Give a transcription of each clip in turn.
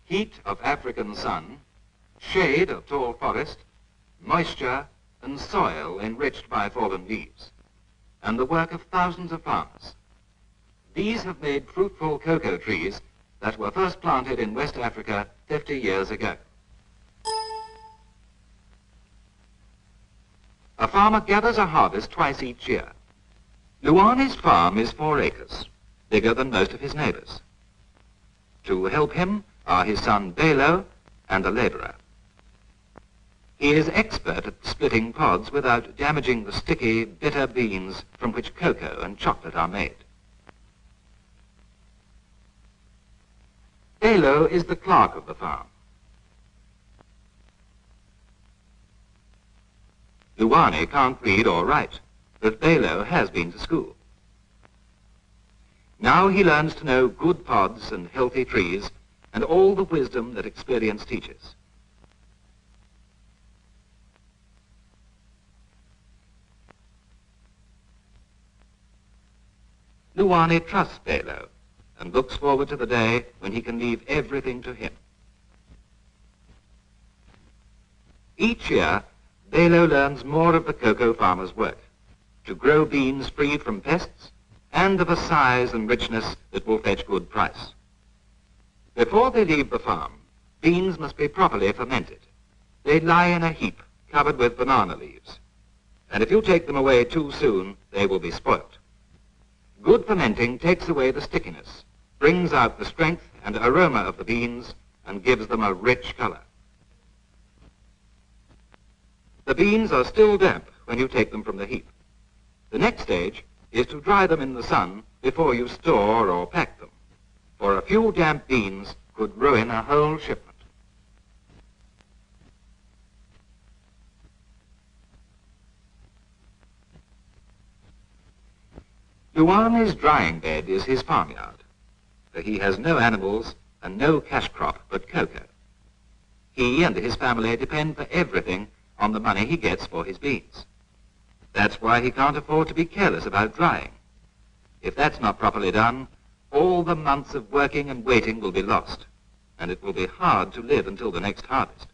heat of African sun, shade of tall forest, moisture, and soil enriched by fallen leaves, and the work of thousands of farmers. These have made fruitful cocoa trees that were first planted in West Africa 50 years ago. A farmer gathers a harvest twice each year. Lawani's farm is 4 acres, bigger than most of his neighbors. To help him are his son Bello and a laborer. He is expert at splitting pods without damaging the sticky, bitter beans from which cocoa and chocolate are made. Bello is the clerk of the farm. Lawani can't read or write, but Bello has been to school. Now he learns to know good pods and healthy trees and all the wisdom that experience teaches. Lawani trusts Bello and looks forward to the day when he can leave everything to him. Each year, Bello learns more of the cocoa farmer's work, to grow beans free from pests and of a size and richness that will fetch good price. Before they leave the farm, beans must be properly fermented. They lie in a heap covered with banana leaves, and if you take them away too soon, they will be spoilt. Good fermenting takes away the stickiness, brings out the strength and aroma of the beans, and gives them a rich color. The beans are still damp when you take them from the heap. The next stage is to dry them in the sun before you store or pack them, for a few damp beans could ruin a whole shipment. Lawani's drying bed is his farmyard, for he has no animals and no cash crop but cocoa. He and his family depend for everything on the money he gets for his beans. That's why he can't afford to be careless about drying. If that's not properly done, all the months of working and waiting will be lost, and it will be hard to live until the next harvest.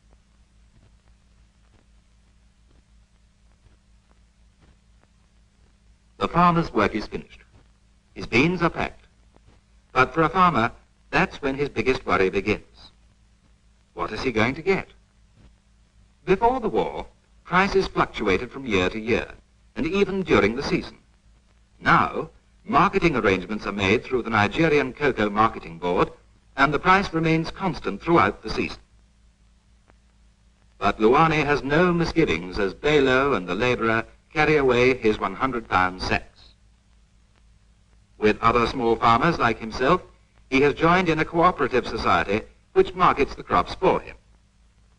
The farmer's work is finished. His beans are packed. But for a farmer, that's when his biggest worry begins. What is he going to get? Before the war, prices fluctuated from year to year, and even during the season. Now, marketing arrangements are made through the Nigerian Cocoa Marketing Board, and the price remains constant throughout the season. But Lawani has no misgivings as Bello and the laborer carry away his 100-pound sacks. With other small farmers like himself, he has joined in a cooperative society which markets the crops for him.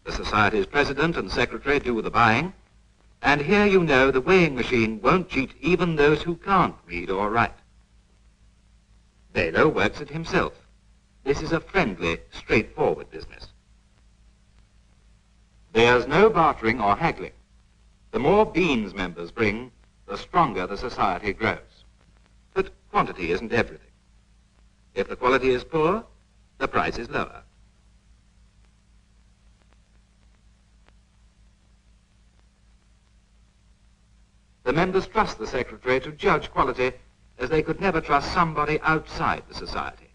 The society's president and secretary do the buying, and here you know the weighing machine won't cheat even those who can't read or write. Bello works it himself. This is a friendly, straightforward business. There's no bartering or haggling. The more beans members bring, the stronger the society grows. But quantity isn't everything. If the quality is poor, the price is lower. The members trust the secretary to judge quality as they could never trust somebody outside the society.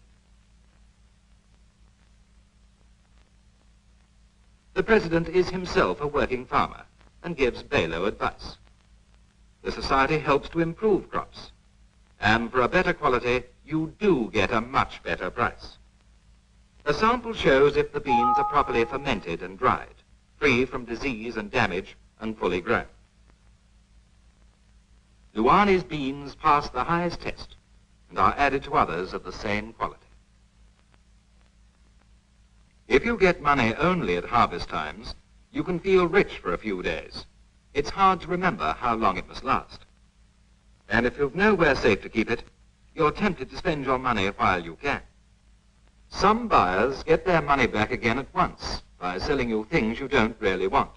The president is himself a working farmer and gives Bello advice. The society helps to improve crops, and for a better quality, you do get a much better price. A sample shows if the beans are properly fermented and dried, free from disease and damage, and fully grown. Lawani's beans pass the highest test and are added to others of the same quality. If you get money only at harvest times, you can feel rich for a few days. It's hard to remember how long it must last. And if you've nowhere safe to keep it, you're tempted to spend your money while you can. Some buyers get their money back again at once by selling you things you don't really want.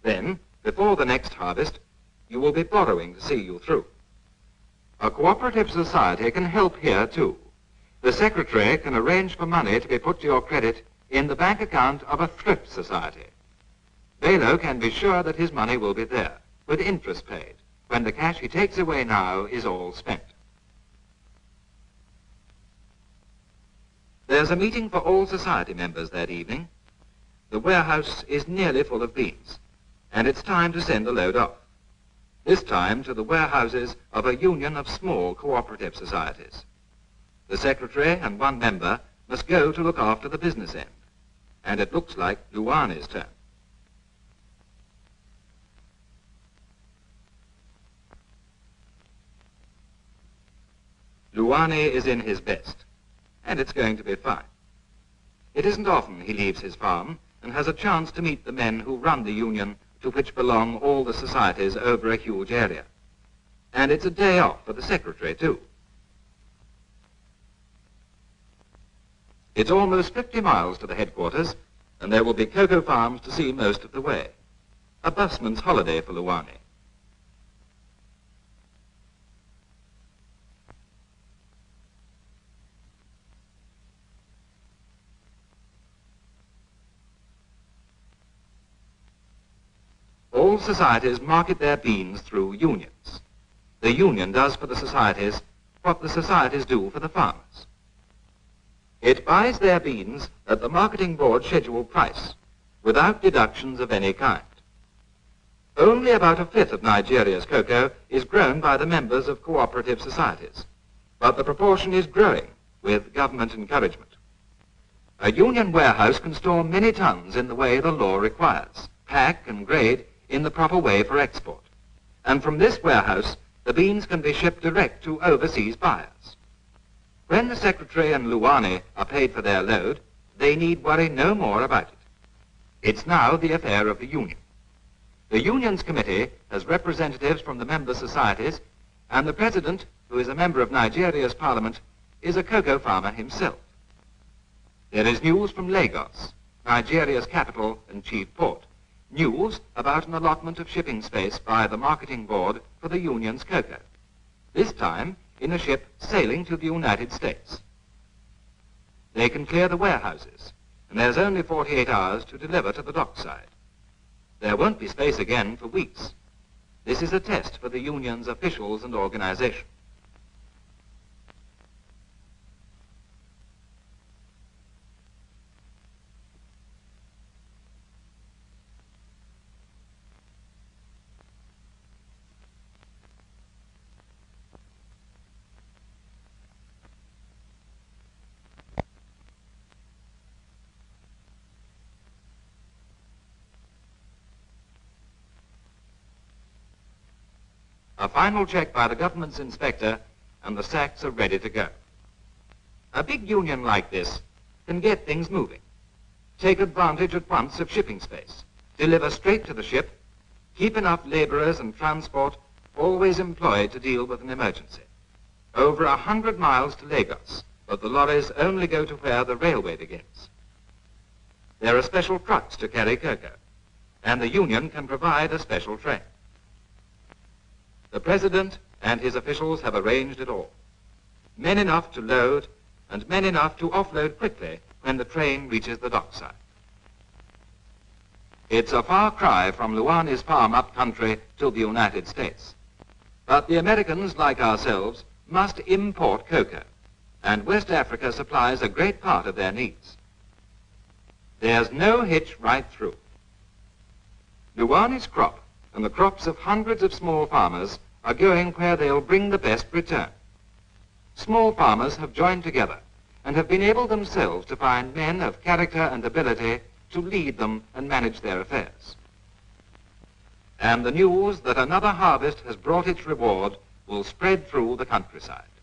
Then, before the next harvest, you will be borrowing to see you through. A cooperative society can help here too. The secretary can arrange for money to be put to your credit in the bank account of a thrift society. Balo can be sure that his money will be there, with interest paid, when the cash he takes away now is all spent. There's a meeting for all society members that evening. The warehouse is nearly full of beans, and it's time to send a load off, this time to the warehouses of a union of small cooperative societies. The secretary and one member must go to look after the business end, and it looks like Lawani's turn. Lawani is in his best, and it's going to be fine. It isn't often he leaves his farm and has a chance to meet the men who run the union to which belong all the societies over a huge area. And it's a day off for the secretary, too. It's almost 50 miles to the headquarters, and there will be cocoa farms to see most of the way. A busman's holiday for Lawani. All societies market their beans through unions. The union does for the societies what the societies do for the farmers. It buys their beans at the marketing board schedule price, without deductions of any kind. Only about a fifth of Nigeria's cocoa is grown by the members of cooperative societies, but the proportion is growing with government encouragement. A union warehouse can store many tons in the way the law requires, pack and grade in the proper way for export. And from this warehouse, the beans can be shipped direct to overseas buyers. When the secretary and Lawani are paid for their load, they need worry no more about it. It's now the affair of the union. The union's committee has representatives from the member societies, and the president, who is a member of Nigeria's parliament, is a cocoa farmer himself. There is news from Lagos, Nigeria's capital and chief port. News about an allotment of shipping space by the marketing board for the union's cocoa, this time in a ship sailing to the United States. They can clear the warehouses, and there's only 48 hours to deliver to the dockside. There won't be space again for weeks. This is a test for the union's officials and organization. A final check by the government's inspector, and the sacks are ready to go. A big union like this can get things moving, take advantage at once of shipping space, deliver straight to the ship, keep enough laborers and transport always employed to deal with an emergency. Over 100 miles to Lagos, but the lorries only go to where the railway begins. There are special trucks to carry cocoa, and the union can provide a special train. The president and his officials have arranged it all. Men enough to load and men enough to offload quickly when the train reaches the dockside. It's a far cry from Lawani's farm up country to the United States. But the Americans, like ourselves, must import cocoa, and West Africa supplies a great part of their needs. There's no hitch right through. Lawani's crop and the crops of hundreds of small farmers are going where they'll bring the best return. Small farmers have joined together and have been able themselves to find men of character and ability to lead them and manage their affairs. And the news that another harvest has brought its reward will spread through the countryside.